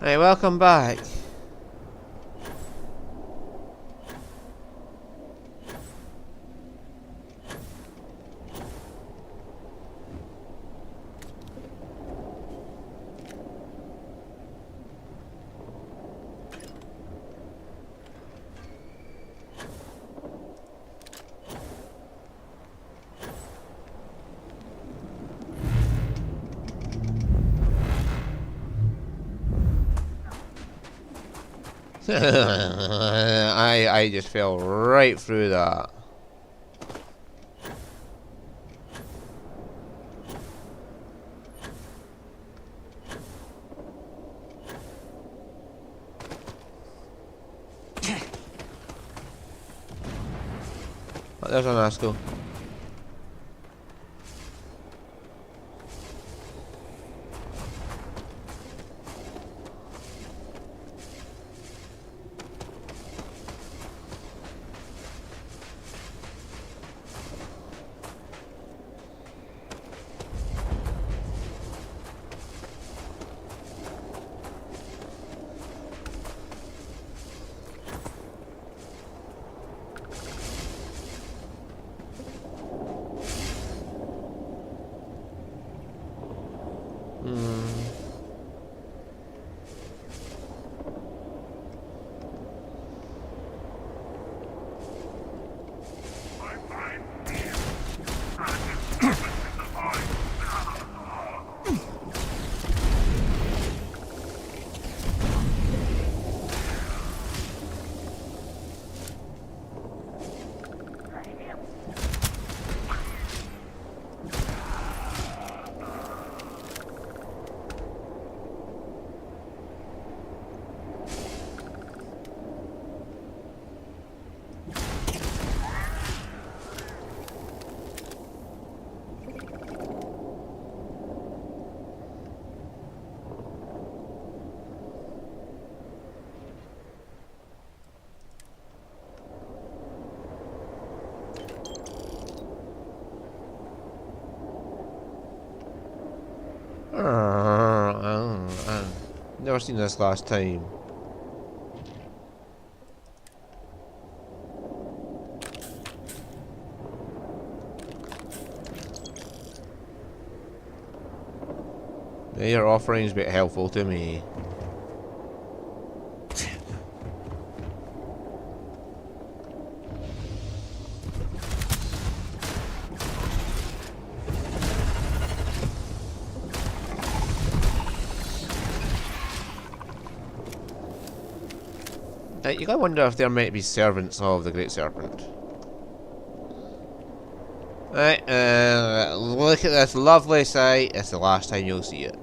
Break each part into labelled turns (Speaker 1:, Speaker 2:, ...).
Speaker 1: Hey, welcome back. I just fell right through that. Oh, there's an Asco. Never seen this last time. Your offering's a bit helpful to me. You gotta wonder if there might be servants of the Great Serpent. Right, look at this lovely sight. It's the last time you'll see it.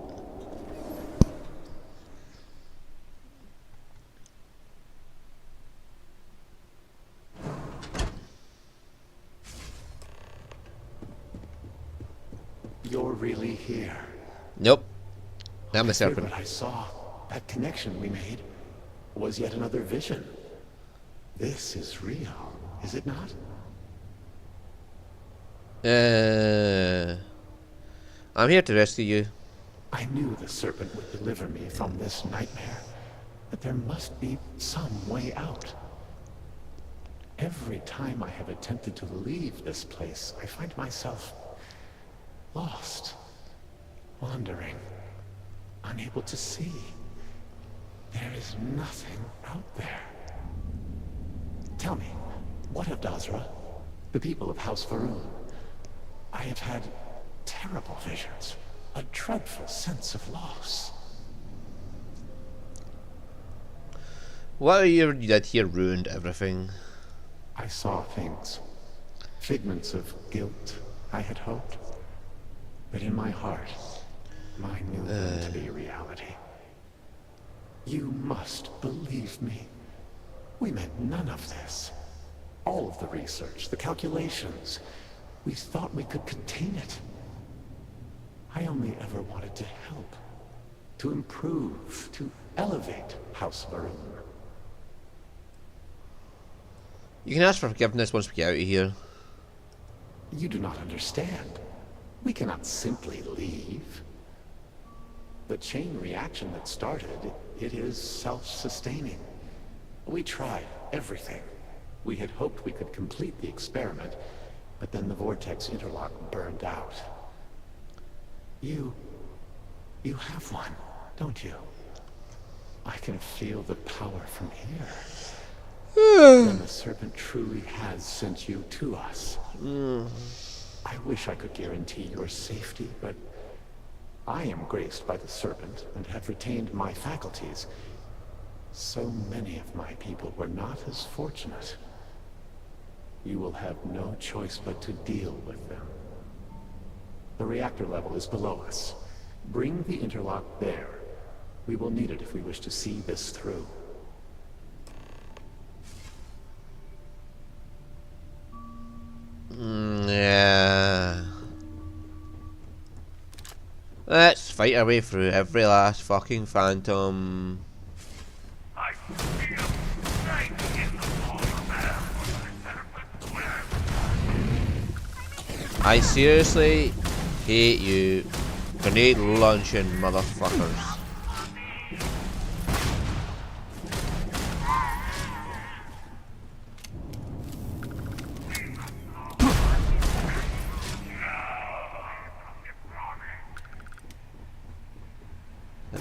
Speaker 2: You're really here.
Speaker 1: Nope. I'm the serpent.
Speaker 2: What I saw, that connection we made, was yet another vision. This is real, is it not?
Speaker 1: I'm here to rescue you.
Speaker 2: I knew the serpent would deliver me from this nightmare, but there must be some way out. Every time I have attempted to leave this place, I find myself lost, wandering, unable to see. There is nothing out there. Tell me, what of Dazra? The people of House Faroon? I have had terrible visions, a dreadful sense of loss.
Speaker 1: What you did here ruined everything.
Speaker 2: I saw things, figments of guilt, I had hoped. But in my heart, mine knew them to be reality. You must believe me. We meant none of this. All of the research, the calculations, we thought we could contain it. I only ever wanted to help, to improve, to elevate House Faroon.
Speaker 1: You can ask for forgiveness once we get out of here.
Speaker 2: You do not understand. We cannot simply leave. The chain reaction that started, it is self-sustaining. We tried everything. We had hoped we could complete the experiment, but then the vortex interlock burned out. You have one, don't you? I can feel the power from here. Then the serpent truly has sent you to us. I wish I could guarantee your safety, but I am graced by the serpent and have retained my faculties. So many of my people were not as fortunate. You will have no choice but to deal with them. The reactor level is below us. Bring the interlock there. We will need it if we wish to see this through.
Speaker 1: Yeah. Let's fight our way through every last fucking phantom. I seriously hate you, grenade launching motherfuckers.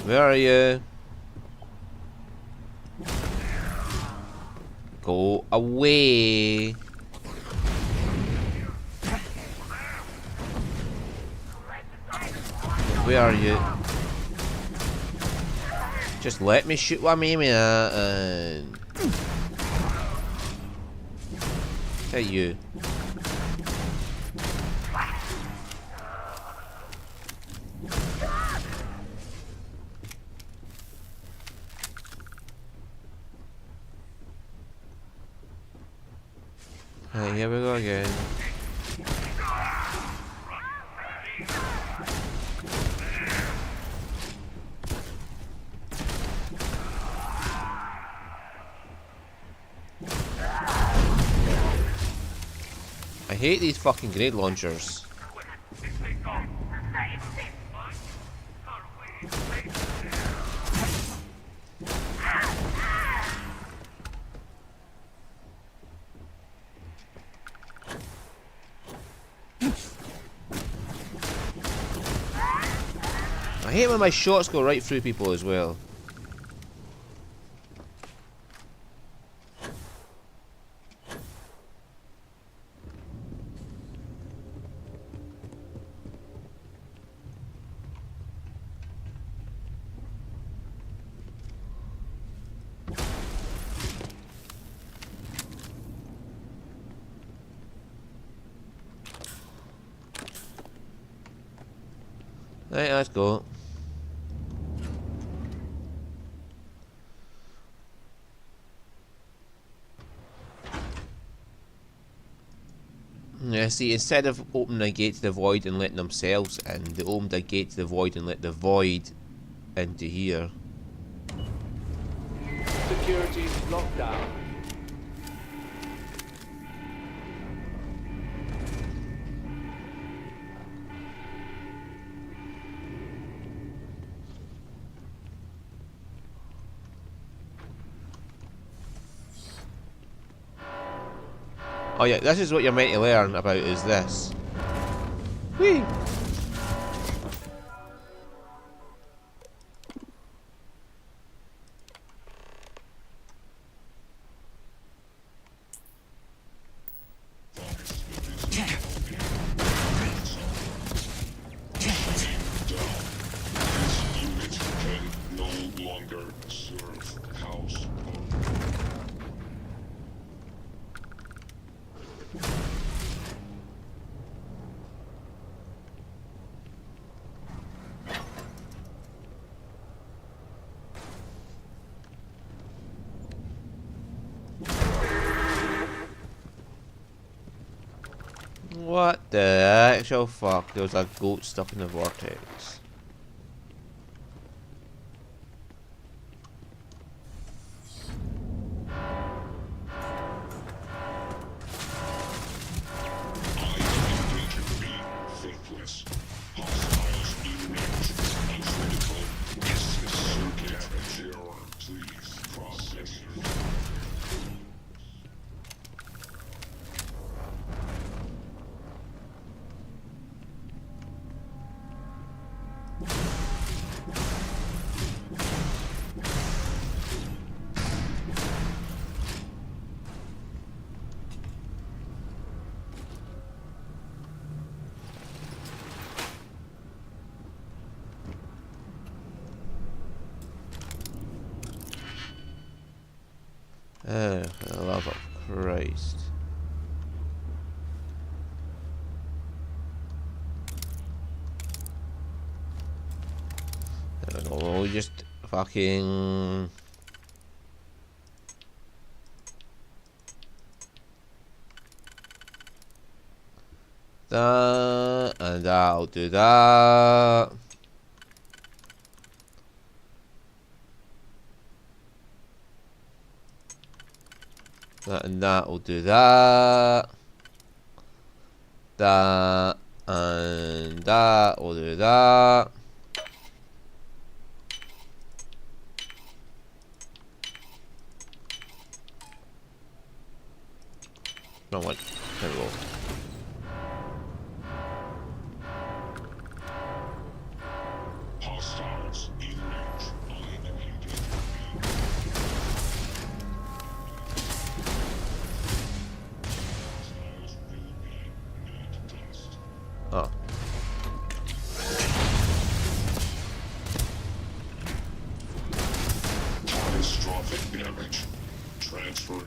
Speaker 1: Where are you? Go away. Where are you? Just let me shoot what I'm aiming at and... Hey you. Hey, here we go again. I hate these fucking grenade launchers. I hate when my shots go right through people as well. Right, let's go. Yeah, see, instead of opening a gate to the void and letting themselves in, they opened a gate to the void and let the void into here.
Speaker 3: Security locked down.
Speaker 1: Oh yeah, this is what you're meant to learn about, is this. Whee! What the actual fuck? There was a goat stuck in the vortex. Oh, for the love of Christ. There we go, we'll just fucking... That, and I'll do that. That and that will do that. That and that will do that. Wrong one. There we go.
Speaker 4: Hostiles in range.
Speaker 1: Oh.
Speaker 4: Catastrophic damage. Transfer.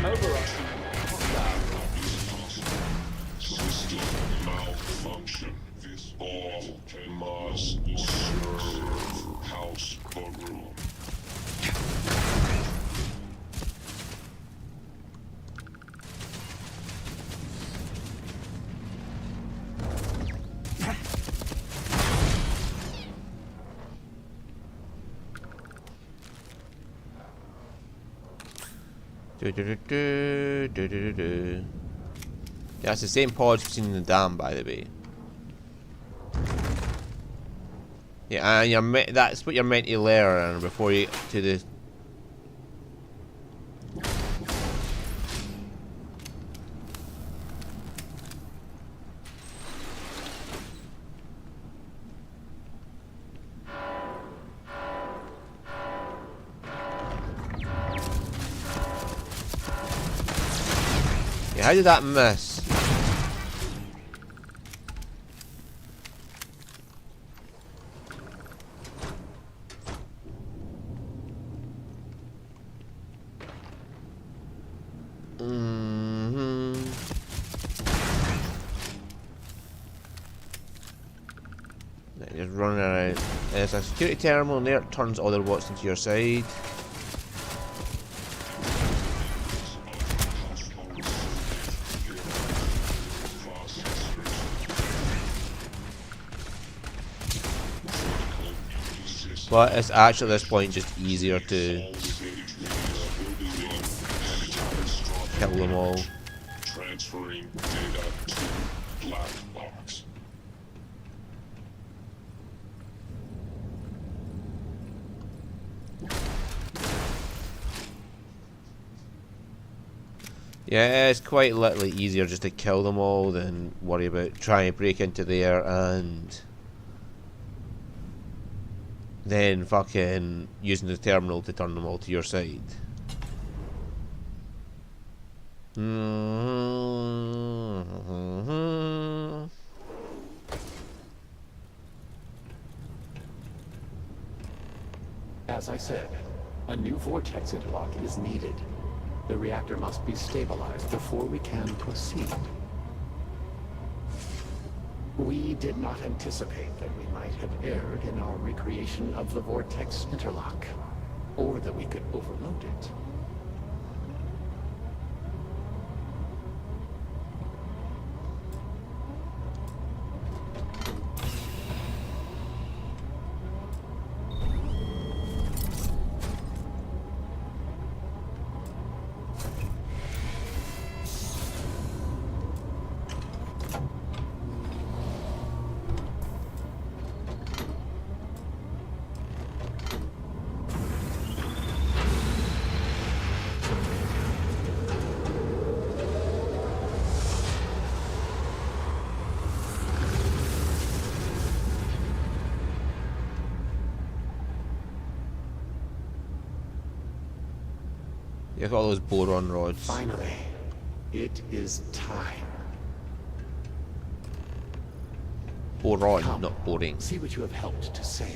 Speaker 3: Override. Lockdown.
Speaker 4: System malfunction. This all must serve House Barum.
Speaker 1: Do. Yeah, it's the same pods we've seen in the dam, by the way. Yeah, and that's what you're meant to learn before you get to the... Yeah, how did that miss? Just running around. There's a security terminal in there, it turns all their watts into your side. But it's actually at this point just easier to kill them all.
Speaker 4: Transferring data to black box.
Speaker 1: Yeah, it's quite literally easier just to kill them all than worry about trying to break into there and then fucking using the terminal to turn them all to your side.
Speaker 2: As I said, a new vortex interlock is needed. The reactor must be stabilized before we can proceed. We did not anticipate that we might have erred in our recreation of the vortex interlock, or that we could overload it.
Speaker 1: You got all those boron rods.
Speaker 2: Finally, it is time.
Speaker 1: Boron,
Speaker 2: Come,
Speaker 1: not boring.
Speaker 2: see what you have helped to save.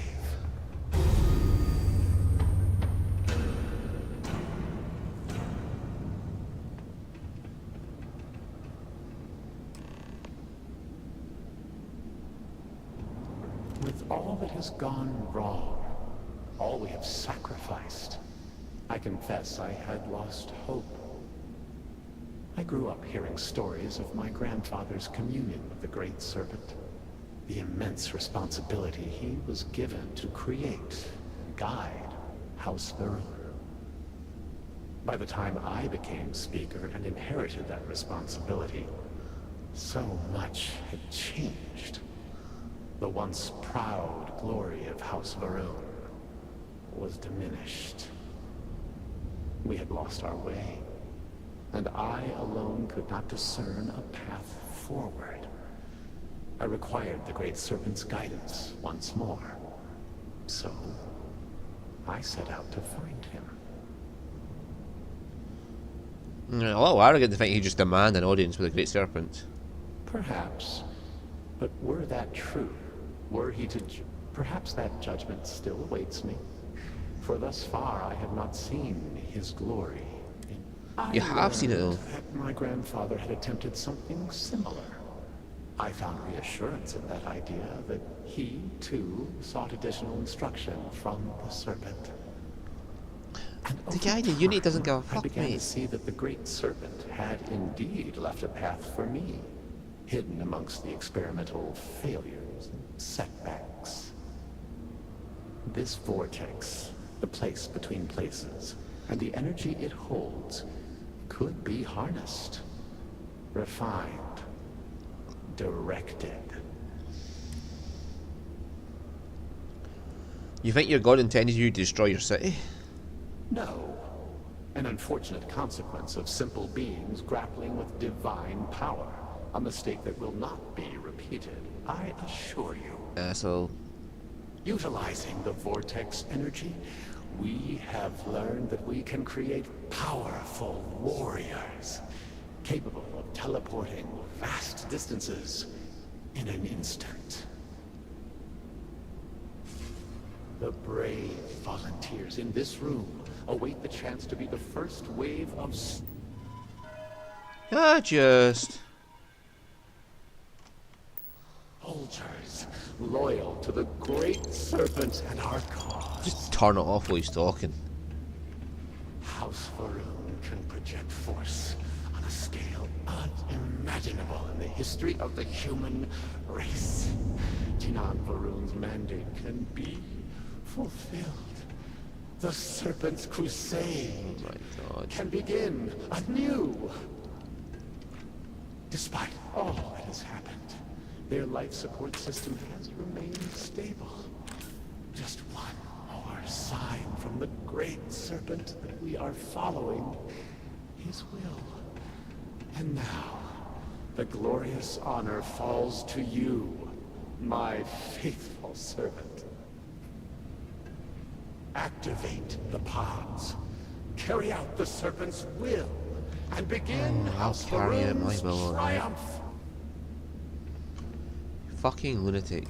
Speaker 2: With all that has gone wrong, all we have sacrificed, I confess I had lost hope. I grew up hearing stories of my grandfather's communion with the Great Serpent, the immense responsibility he was given to create and guide House Varun. By the time I became Speaker and inherited that responsibility, so much had changed. The once proud glory of House Varun was diminished. We had lost our way, and I alone could not discern a path forward. I required the Great Serpent's guidance once more. So, I set out to find him.
Speaker 1: A little arrogant to think he just demand an audience with the Great Serpent.
Speaker 2: Perhaps. But were that true, were he to perhaps that judgment still awaits me. For thus far I have not seen his glory.
Speaker 1: You have seen it though.
Speaker 2: That my grandfather had attempted something similar. I found reassurance in that idea that he, too, sought additional instruction from the Serpent. And
Speaker 1: The guy in the unit doesn't give a
Speaker 2: I
Speaker 1: fuck,
Speaker 2: began to
Speaker 1: mate.
Speaker 2: see that the Great Serpent had indeed left a path for me, hidden amongst the experimental failures and setbacks. This vortex, the place between places, and the energy it holds, could be harnessed, refined, directed.
Speaker 1: You think your god intended you to destroy your city?
Speaker 2: No. An unfortunate consequence of simple beings grappling with divine power. A mistake that will not be repeated, I assure you.
Speaker 1: Asshole.
Speaker 2: Utilizing the vortex energy, we have learned that we can create powerful warriors, capable of teleporting vast distances in an instant. The brave volunteers in this room await the chance to be the first wave of
Speaker 1: Just...
Speaker 2: soldiers loyal to the Great Serpent and our cause.
Speaker 1: Just turn it off while he's talking.
Speaker 2: House Varun can project force on a scale unimaginable in the history of the human race. Tinan Varun's mandate can be fulfilled. The Serpent's crusade
Speaker 1: Oh my god.
Speaker 2: can begin anew. Despite all that has happened, their life support system has remained stable. Just one more sign from the Great Serpent that we are following his will. And now, the glorious honor falls to you, my faithful servant. Activate the pods. Carry out the Serpent's will. And begin House
Speaker 1: carry out my
Speaker 2: Varun's
Speaker 1: will, all right.
Speaker 2: triumph.
Speaker 1: Fucking lunatic.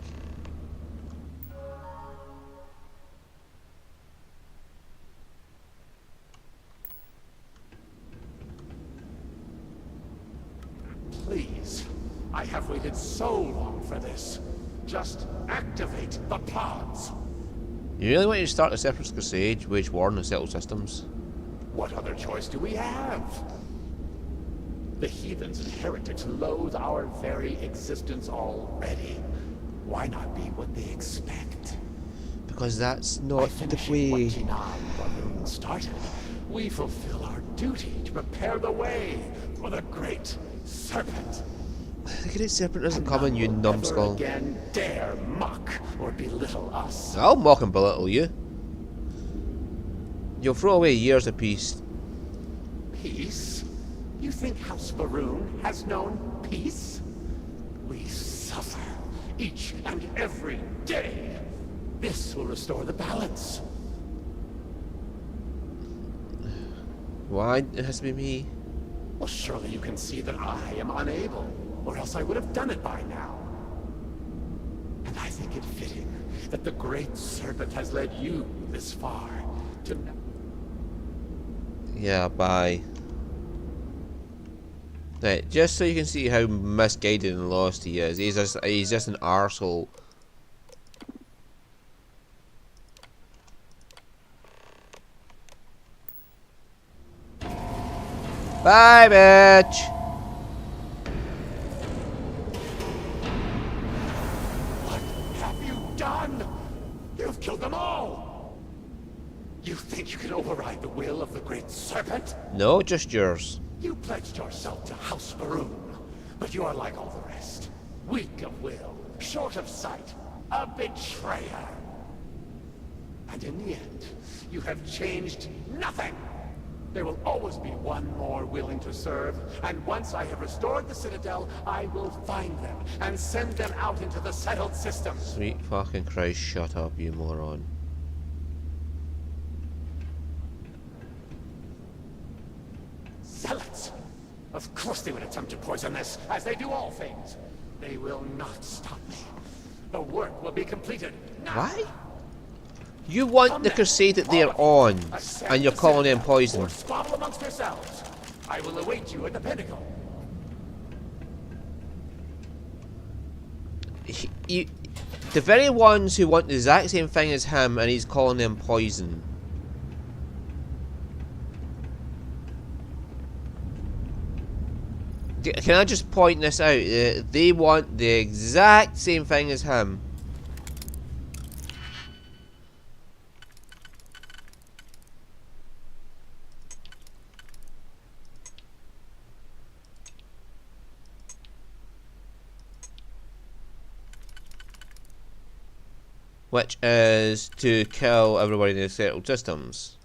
Speaker 2: Please, I have waited so long for this. Just activate the pods.
Speaker 1: You really want to start a Separatist crusade, wage war on the settled systems?
Speaker 2: What other choice do we have? The heathens and heretics loathe our very existence already. Why not be what they expect?
Speaker 1: Because that's
Speaker 2: By
Speaker 1: not the
Speaker 2: finishing what
Speaker 1: way.
Speaker 2: Tinan Varun started, we fulfill our duty to prepare the way for the Great Serpent.
Speaker 1: The Great Serpent doesn't come in,
Speaker 2: None
Speaker 1: you
Speaker 2: will
Speaker 1: numbskull.
Speaker 2: ever again dare mock or belittle us.
Speaker 1: I'll mock and belittle you. You'll throw away years of peace.
Speaker 2: Peace? You think House Varun has known peace? We suffer each and every day. This will restore the balance.
Speaker 1: Why it has to be me?
Speaker 2: Well, surely you can see that I am unable, or else I would have done it by now. I think it fitting that the Great Serpent has led you this far to...
Speaker 1: Yeah, bye. Right, just so you can see how misguided and lost he is. He's just an arsehole. Bye, bitch!
Speaker 2: What have you done? You've killed them all! You think you can override the will of the Great Serpent?
Speaker 1: No, just yours.
Speaker 2: You pledged yourself to House Baroon, but you are like all the rest. Weak of will, short of sight, a betrayer. And in the end, you have changed nothing. There will always be one more willing to serve, and once I have restored the Citadel, I will find them and send them out into the settled system.
Speaker 1: Sweet fucking Christ, shut up, you moron.
Speaker 2: Zealots! Of course they would attempt to poison this, as they do all things. They will not stop me. The work will be completed now.
Speaker 1: Why? You want the crusade that they're on, and you're calling them poison.
Speaker 2: Or squabble amongst yourselves. I will await you at the pinnacle.
Speaker 1: The very ones who want the exact same thing as him, and he's calling them poison. Can I just point this out? They want the exact same thing as him. Which is to kill everybody in the settled systems.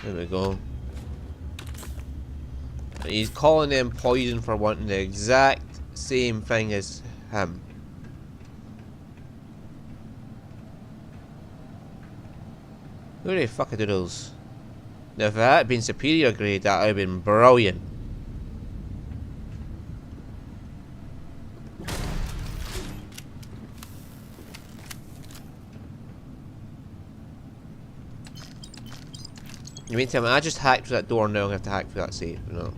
Speaker 1: There we go. He's calling them poison for wanting the exact same thing as him. Holy fuckadoodles. Now if that had been superior grade, that would have been brilliant. In the meantime, I just hacked through that door, now I'm going to have to hack through that safe. No.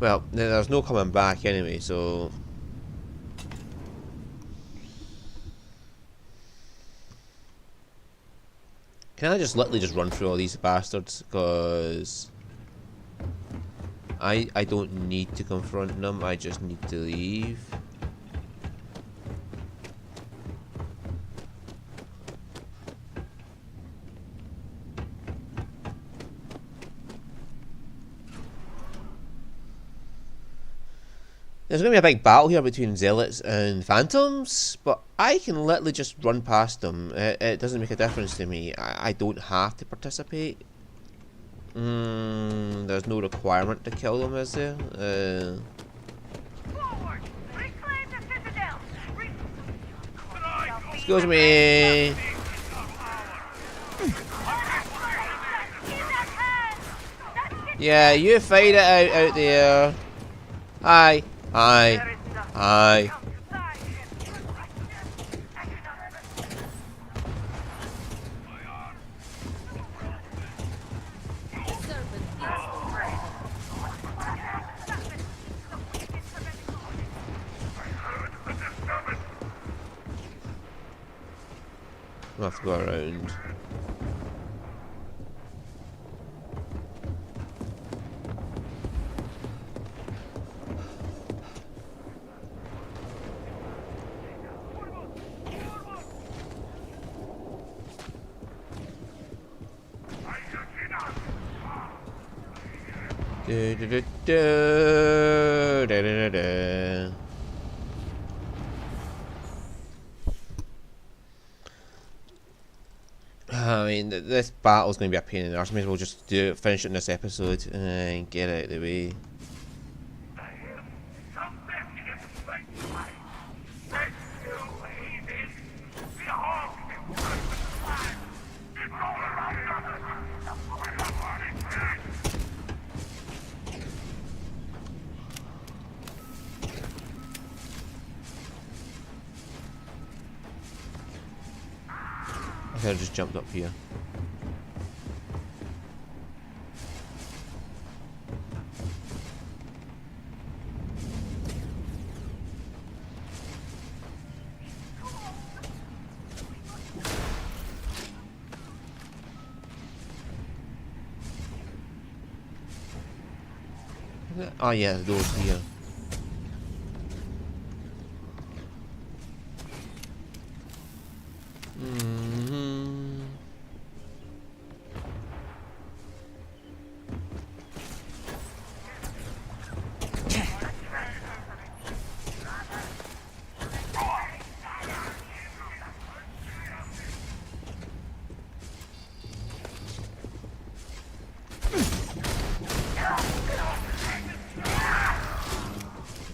Speaker 1: Well, there's no coming back anyway, so... Can I just literally just run through all these bastards? Because... I don't need to confront them, I just need to leave. There's going to be a big battle here between Zealots and Phantoms, but I can literally just run past them. It doesn't make a difference to me. I don't have to participate. There's no requirement to kill them, is there?
Speaker 5: Forward! Reclaim the Citadel!
Speaker 1: Excuse me. Yeah, you fight it out there. Hi. Hi. Hi. I'll have to go around. Do, do, do, do, da, da, da, da. I mean, this battle's going to be a pain in the arse. May as well just finish it in this episode and get it out of the way. I could have just jumped up here. Oh yeah, the door's here.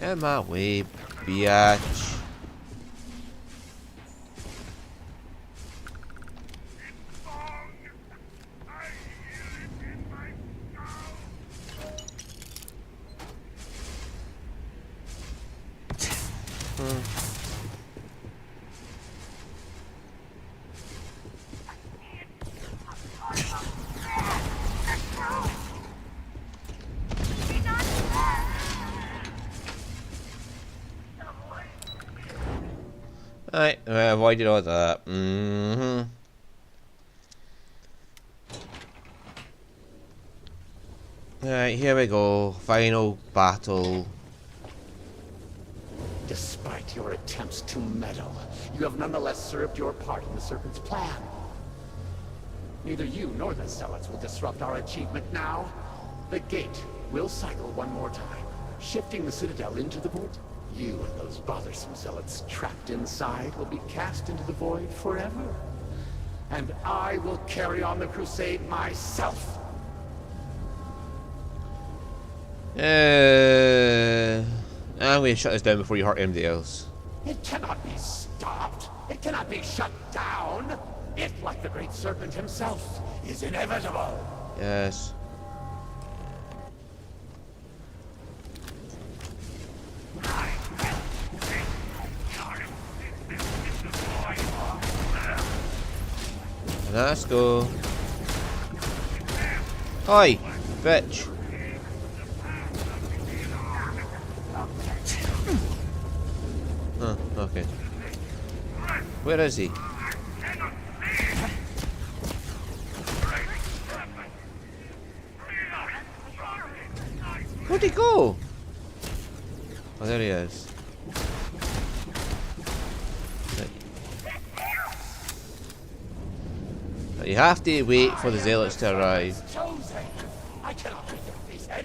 Speaker 1: Get my way, biatch. Alright, I avoided all that. Alright, here we go. Final battle.
Speaker 2: Despite your attempts to meddle, you have nonetheless served your part in the Serpent's plan. Neither you nor the Zealots will disrupt our achievement now. The gate will cycle one more time, shifting the Citadel into the void. You and those bothersome Zealots trapped inside will be cast into the void forever. And I will carry on the crusade myself.
Speaker 1: I'm going to shut this down before you hurt anybody else.
Speaker 2: It cannot be stopped. It cannot be shut down. It, like the great serpent himself, is inevitable.
Speaker 1: Yes. Let's go. Oi, bitch. Oh, okay. Where is he? Where'd he go? Oh, there he is. You have to wait for the Zealots to arrive.
Speaker 2: I cannot take your face head.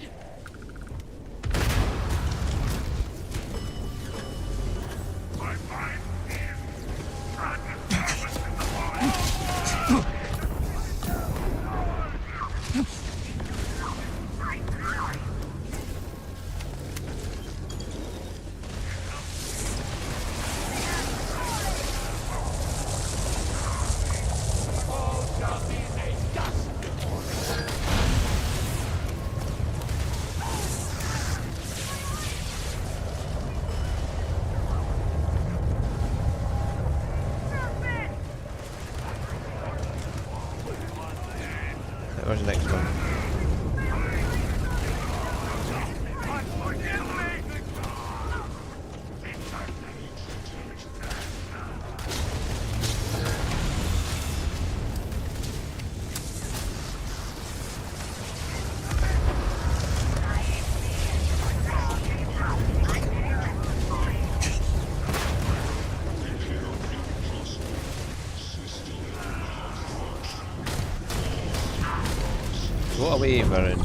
Speaker 1: Where's the next one? What are we wearing?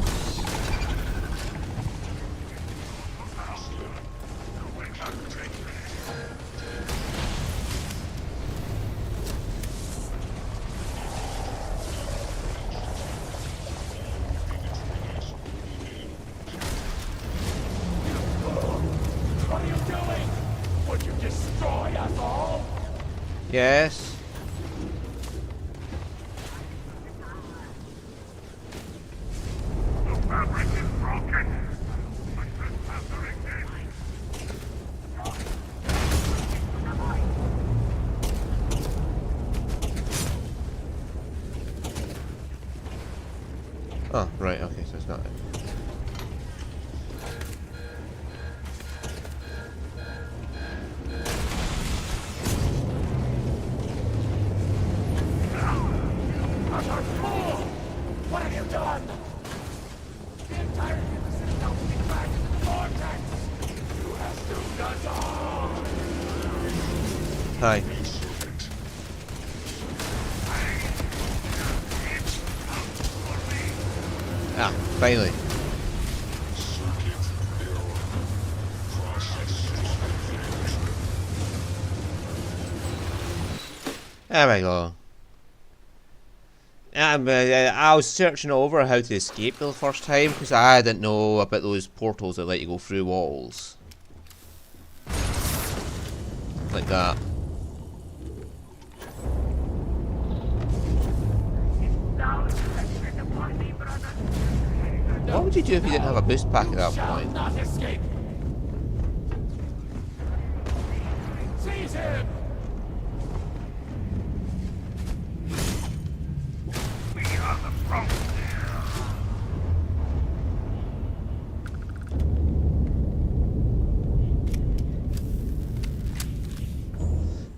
Speaker 1: Yes. Oh, right, okay, so it's not it.
Speaker 3: What have you done? The entire Innocent melting back into the vortex! You have doomed us all!
Speaker 1: Hi. Ah, finally. There we go. I was searching over how to escape the first time because I didn't know about those portals that let you go through walls. Like that. What would you do if you didn't have a boost pack at that point?
Speaker 3: Not escape! Seize him! We are the frontier!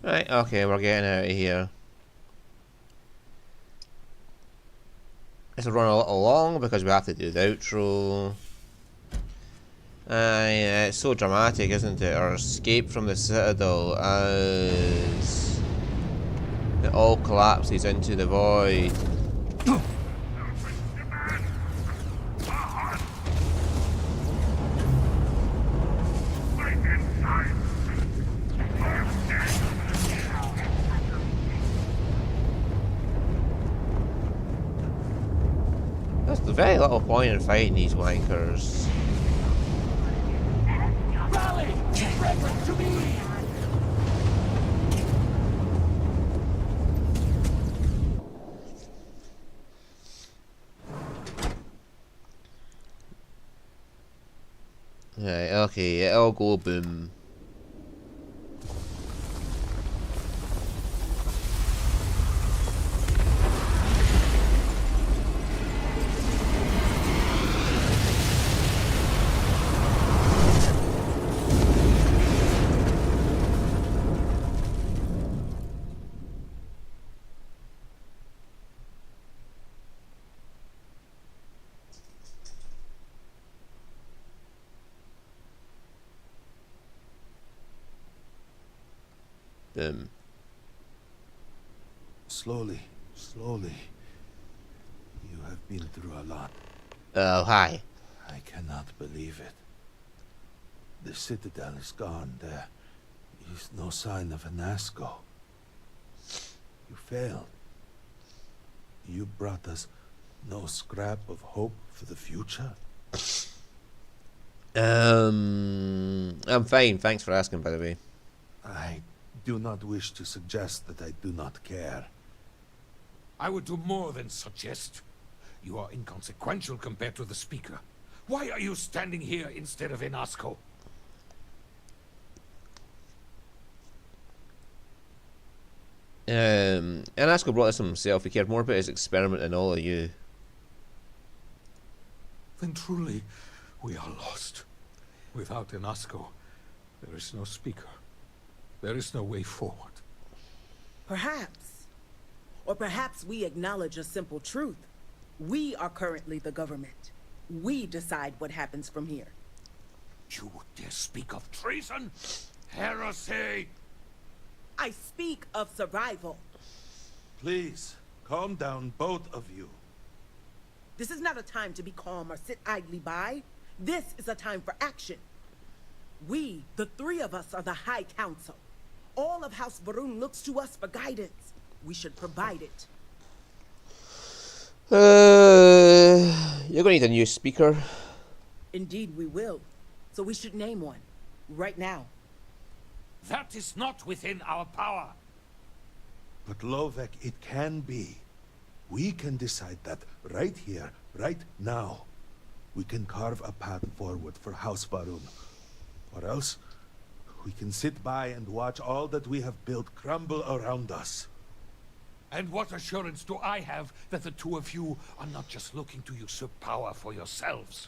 Speaker 1: Right, okay, we're getting out of here. This will run a little long because we have to do the outro. Yeah, it's so dramatic, isn't it? Our escape from the Citadel as it all collapses into the void. There's very little point in fighting these wankers.
Speaker 3: Rally! Reverend to me!
Speaker 1: Right, okay, it'll go boom. Boom.
Speaker 6: Slowly, slowly. You have been through a lot.
Speaker 1: Oh, hi.
Speaker 6: I cannot believe it. The Citadel is gone. There is no sign of Anasco. You failed. You brought us no scrap of hope for the future.
Speaker 1: I'm fine. Thanks for asking, by the way.
Speaker 6: I do not wish to suggest that I do not care.
Speaker 7: I would do more than suggest. You are inconsequential compared to the speaker. Why are you standing here instead of in Asco?
Speaker 1: And Asco brought this himself. He cared more about his experiment than all of you.
Speaker 7: Then truly, we are lost. Without Enasco, there is no speaker. There is no way forward.
Speaker 8: Perhaps. Or perhaps we acknowledge a simple truth. We are currently the government. We decide what happens from here.
Speaker 7: You dare speak of treason? Heresy!
Speaker 8: I speak of survival.
Speaker 6: Please, calm down, both of you.
Speaker 8: This is not a time to be calm or sit idly by. This is a time for action. We, the three of us, are the High Council. All of House Varun looks to us for guidance. We should provide it.
Speaker 1: You're gonna need a new speaker.
Speaker 8: Indeed, we will. So we should name one. Right now.
Speaker 7: That is not within our power.
Speaker 6: But Lovek, it can be. We can decide that right here, right now. We can carve a path forward for House Varun. Or else, we can sit by and watch all that we have built crumble around us.
Speaker 7: And what assurance do I have that the two of you are not just looking to usurp power for yourselves?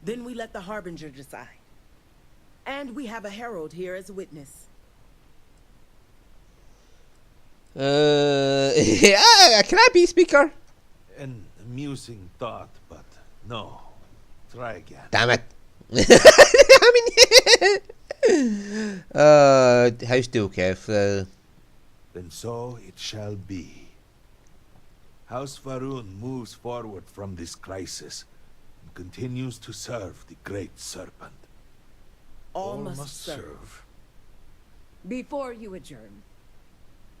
Speaker 8: Then we let the Harbinger decide. And we have a herald here as a witness.
Speaker 1: Yeah, can I be speaker?
Speaker 6: An amusing thought, but no. Try again.
Speaker 1: Damn it. How's Kev?
Speaker 6: Then so it shall be. House Varun moves forward from this crisis and continues to serve the Great Serpent.
Speaker 8: All must serve.
Speaker 9: Before you adjourn,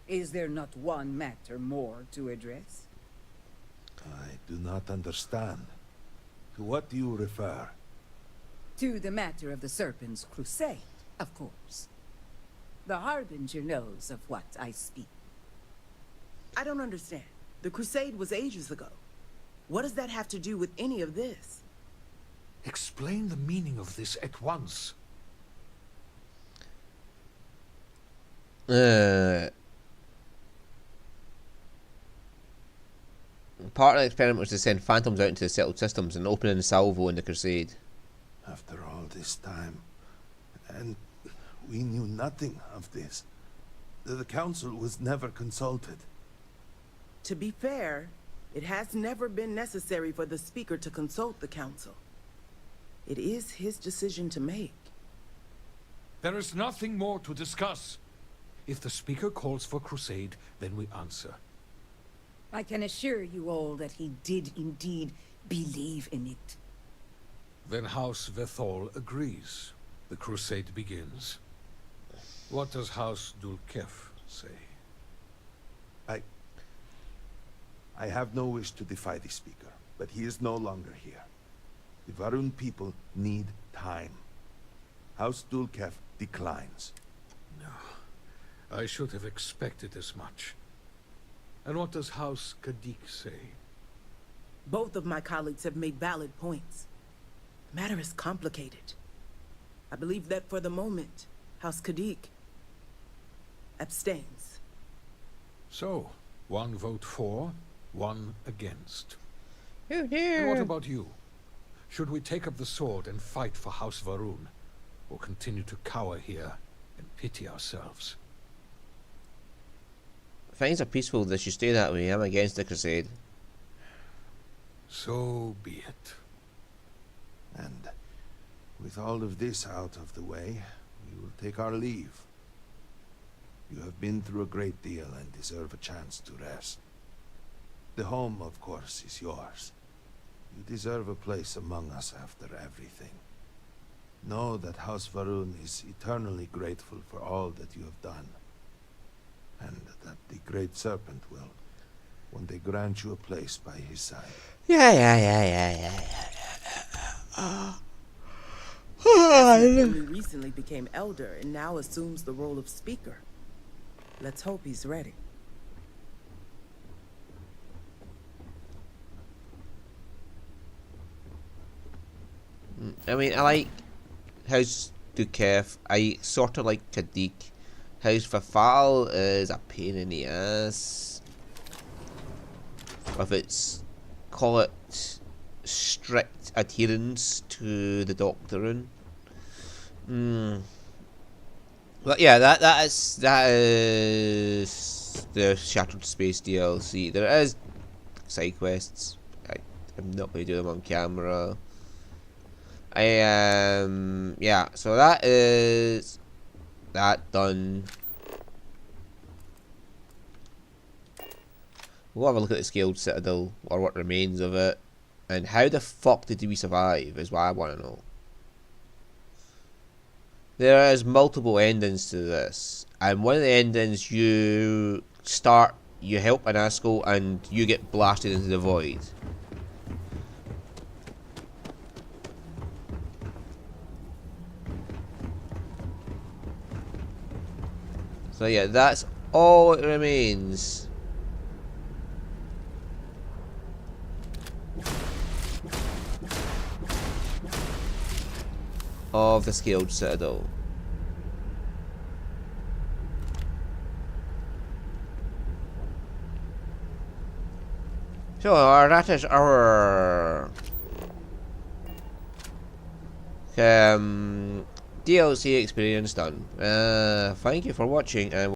Speaker 9: is there not one matter more to address?
Speaker 6: I do not understand. To what do you refer?
Speaker 9: To the matter of the Serpent's crusade, of course. The Harbinger knows of what I speak.
Speaker 8: I don't understand. The crusade was ages ago. What does that have to do with any of this?
Speaker 7: Explain the meaning of this at once.
Speaker 1: Part of the experiment was to send phantoms out into the settled systems and open a salvo in the crusade.
Speaker 6: After all this time, and we knew nothing of this. The council was never consulted.
Speaker 8: To be fair, it has never been necessary for the speaker to consult the council. It is his decision to make.
Speaker 7: There is nothing more to discuss. If the speaker calls for crusade, then we answer.
Speaker 9: I can assure you all that he did indeed believe in it.
Speaker 7: Then House Vethol agrees. The crusade begins. What does House Dulkef say?
Speaker 6: I have no wish to defy the speaker, but he is no longer here. The Varun people need time. House Dulkef declines.
Speaker 7: No. I should have expected as much. And what does House Kadik say?
Speaker 8: Both of my colleagues have made valid points. The matter is complicated. I believe that for the moment, House Kadik abstains.
Speaker 7: So, one vote for, one against.
Speaker 1: Oh
Speaker 7: And
Speaker 1: dear.
Speaker 7: what about you? Should we take up the sword and fight for House Varun, or continue to cower here and pity ourselves?
Speaker 1: Things are peaceful, they should stay that way. I'm against the crusade.
Speaker 7: So be it.
Speaker 6: And with all of this out of the way, we will take our leave. You have been through a great deal and deserve a chance to rest. The home, of course, is yours. You deserve a place among us after everything. Know that House Varun is eternally grateful for all that you have done. And that the Great Serpent will one day grant you a place by his side.
Speaker 1: Yeah.
Speaker 8: Only recently became elder and now assumes the role of speaker. Let's hope he's ready.
Speaker 1: I mean, I like House Dukef. I sort of like Kadik. House Fafal is a pain in the ass. With its, call it, strict adherence to the doctrine. But yeah, that is the Shattered Space DLC. There is side quests. I'm not going to do them on camera. Yeah, so that is that done. We'll have a look at the Scaled Citadel, or what remains of it, and how the fuck did we survive is what I want to know. There is multiple endings to this, and one of the endings you help an Askel and you get blasted into the void. So yeah, that's all it remains. Of the Scaled Citadel. So that is our DLC experience done. Thank you for watching, and